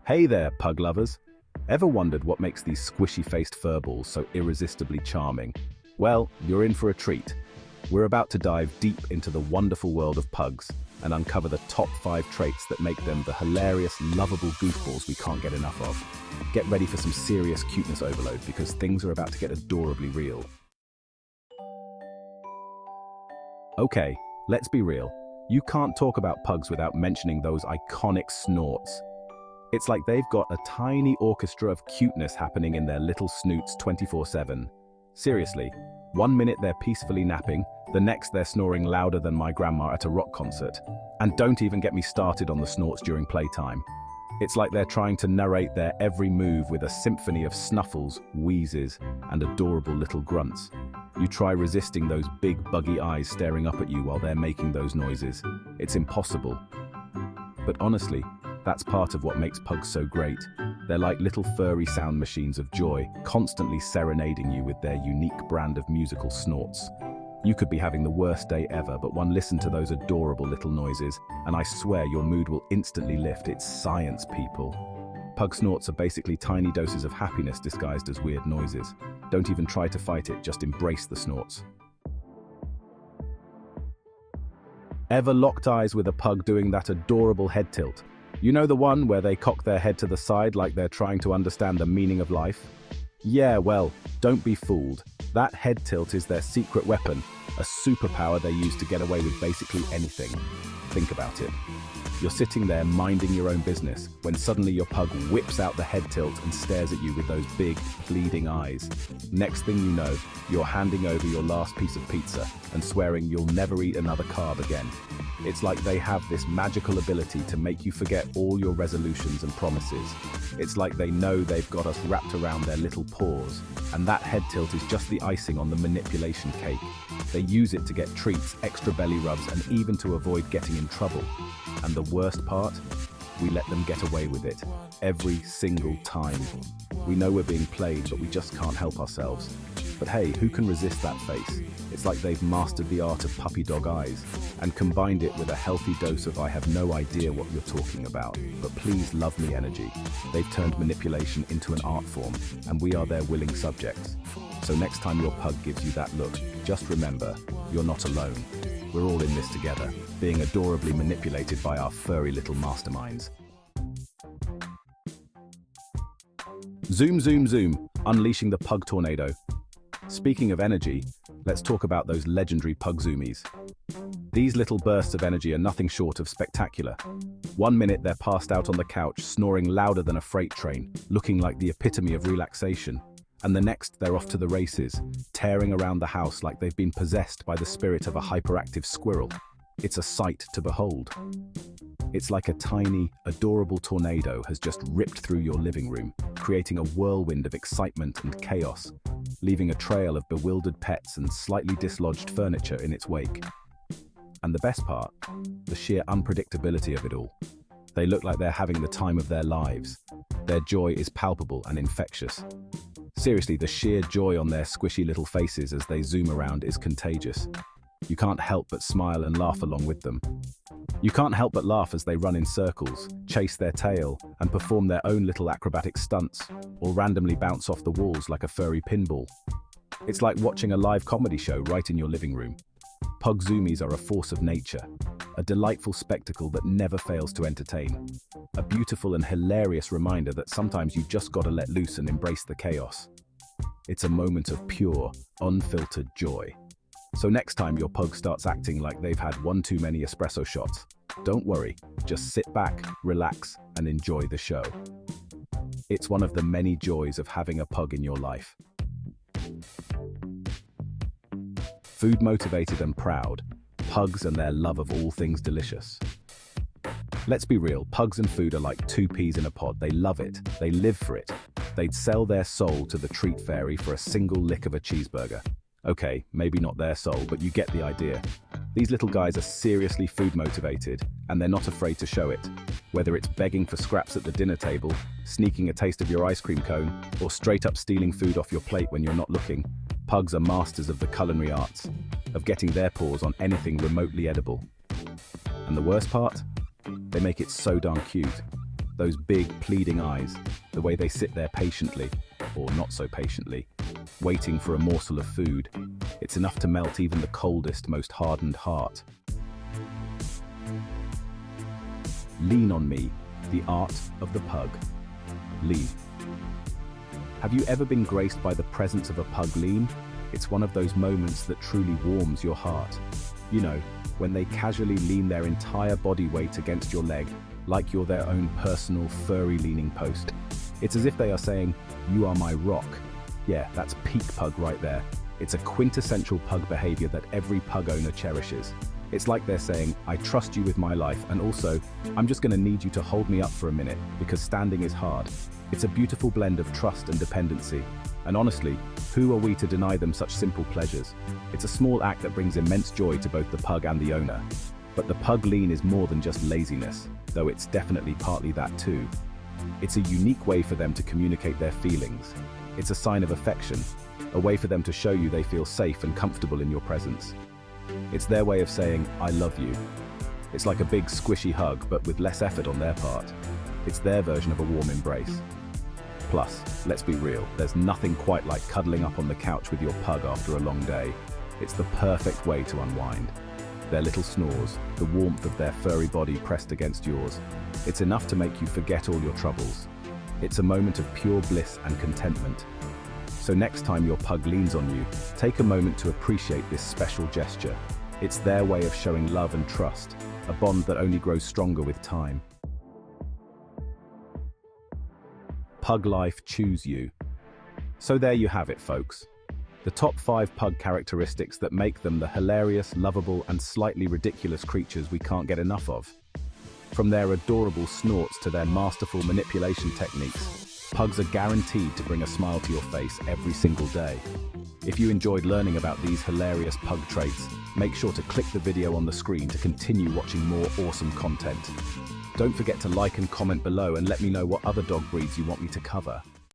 Hey there, pug lovers. Ever wondered what makes these squishy-faced furballs so irresistibly charming? Well, you're in for a treat. We're about to dive deep into the wonderful world of pugs and uncover the top 5 traits that make them the hilarious, lovable goofballs we can't get enough of. Get ready for some serious cuteness overload because things are about to get adorably real. Okay, let's be real. You can't talk about pugs without mentioning those iconic snorts. It's like they've got a tiny orchestra of cuteness happening in their little snoots 24/7. Seriously, one minute they're peacefully napping, the next they're snoring louder than my grandma at a rock concert. And don't even get me started on the snorts during playtime. It's like they're trying to narrate their every move with a symphony of snuffles, wheezes, and adorable little grunts. You try resisting those big buggy eyes staring up at you while they're making those noises. It's impossible. But honestly, that's part of what makes pugs so great. They're like little furry sound machines of joy, constantly serenading you with their unique brand of musical snorts. You could be having the worst day ever, but one listen to those adorable little noises, and I swear your mood will instantly lift. It's science, people. Pug snorts are basically tiny doses of happiness disguised as weird noises. Don't even try to fight it, just embrace the snorts. Ever locked eyes with a pug doing that adorable head tilt? You know, the one where they cock their head to the side like they're trying to understand the meaning of life? Yeah, well, don't be fooled. That head tilt is their secret weapon, a superpower they use to get away with basically anything. Think about it. You're sitting there minding your own business when suddenly your pug whips out the head tilt and stares at you with those big, bleeding eyes. Next thing you know, you're handing over your last piece of pizza and swearing you'll never eat another carb again. It's like they have this magical ability to make you forget all your resolutions and promises. It's like they know they've got us wrapped around their little paws, and that head tilt is just the icing on the manipulation cake. They use it to get treats, extra belly rubs, and even to avoid getting in trouble. And the worst part? We let them get away with it. Every single time. We know we're being played, but we just can't help ourselves. But hey, who can resist that face? It's like they've mastered the art of puppy dog eyes and combined it with a healthy dose of I have no idea what you're talking about, but please love me energy. They've turned manipulation into an art form, and we are their willing subjects. So next time your pug gives you that look, just remember, you're not alone. We're all in this together, being adorably manipulated by our furry little masterminds. Zoom, zoom, zoom, unleashing the pug tornado. Speaking of energy, let's talk about those legendary pug zoomies. These little bursts of energy are nothing short of spectacular. One minute they're passed out on the couch, snoring louder than a freight train, looking like the epitome of relaxation. And the next they're off to the races, tearing around the house like they've been possessed by the spirit of a hyperactive squirrel. It's a sight to behold. It's like a tiny, adorable tornado has just ripped through your living room, creating a whirlwind of excitement and chaos, leaving a trail of bewildered pets and slightly dislodged furniture in its wake. And the best part, the sheer unpredictability of it all. They look like they're having the time of their lives. Their joy is palpable and infectious. Seriously, the sheer joy on their squishy little faces as they zoom around is contagious. You can't help but smile and laugh along with them. You can't help but laugh as they run in circles, chase their tail, and perform their own little acrobatic stunts, or randomly bounce off the walls like a furry pinball. It's like watching a live comedy show right in your living room. Pug zoomies are a force of nature, a delightful spectacle that never fails to entertain. A beautiful and hilarious reminder that sometimes you just gotta let loose and embrace the chaos. It's a moment of pure, unfiltered joy. So next time your pug starts acting like they've had one too many espresso shots, don't worry, just sit back, relax, and enjoy the show. It's one of the many joys of having a pug in your life. Food motivated and proud, pugs and their love of all things delicious. Let's be real, pugs and food are like two peas in a pod. They love it, they live for it. They'd sell their soul to the treat fairy for a single lick of a cheeseburger. Okay, maybe not their soul, but you get the idea. These little guys are seriously food motivated, and they're not afraid to show it. Whether it's begging for scraps at the dinner table, sneaking a taste of your ice cream cone, or straight up stealing food off your plate when you're not looking, pugs are masters of the culinary arts, of getting their paws on anything remotely edible. And the worst part? They make it so darn cute. Those big, pleading eyes, the way they sit there patiently, or not so patiently, waiting for a morsel of food. It's enough to melt even the coldest, most hardened heart. Lean on Me, the art of the pug. Lee. Have you ever been graced by the presence of a pug lean? It's one of those moments that truly warms your heart. You know, when they casually lean their entire body weight against your leg, like you're their own personal furry leaning post. It's as if they are saying, "You are my rock." Yeah, that's peak pug right there. It's a quintessential pug behavior that every pug owner cherishes. It's like they're saying, "I trust you with my life, and also, I'm just gonna need you to hold me up for a minute, because standing is hard." It's a beautiful blend of trust and dependency. And honestly, who are we to deny them such simple pleasures? It's a small act that brings immense joy to both the pug and the owner. But the pug lean is more than just laziness, though it's definitely partly that too. It's a unique way for them to communicate their feelings. It's a sign of affection, a way for them to show you they feel safe and comfortable in your presence. It's their way of saying, "I love you." It's like a big squishy hug, but with less effort on their part. It's their version of a warm embrace. Plus, let's be real, there's nothing quite like cuddling up on the couch with your pug after a long day. It's the perfect way to unwind. Their little snores, the warmth of their furry body pressed against yours, it's enough to make you forget all your troubles. It's a moment of pure bliss and contentment. So next time your pug leans on you, take a moment to appreciate this special gesture. It's their way of showing love and trust, a bond that only grows stronger with time. Pug life choose you. So there you have it, folks. The top 5 pug characteristics that make them the hilarious, lovable, and slightly ridiculous creatures we can't get enough of. From their adorable snorts to their masterful manipulation techniques, pugs are guaranteed to bring a smile to your face every single day. If you enjoyed learning about these hilarious pug traits, make sure to click the video on the screen to continue watching more awesome content. Don't forget to like and comment below and let me know what other dog breeds you want me to cover.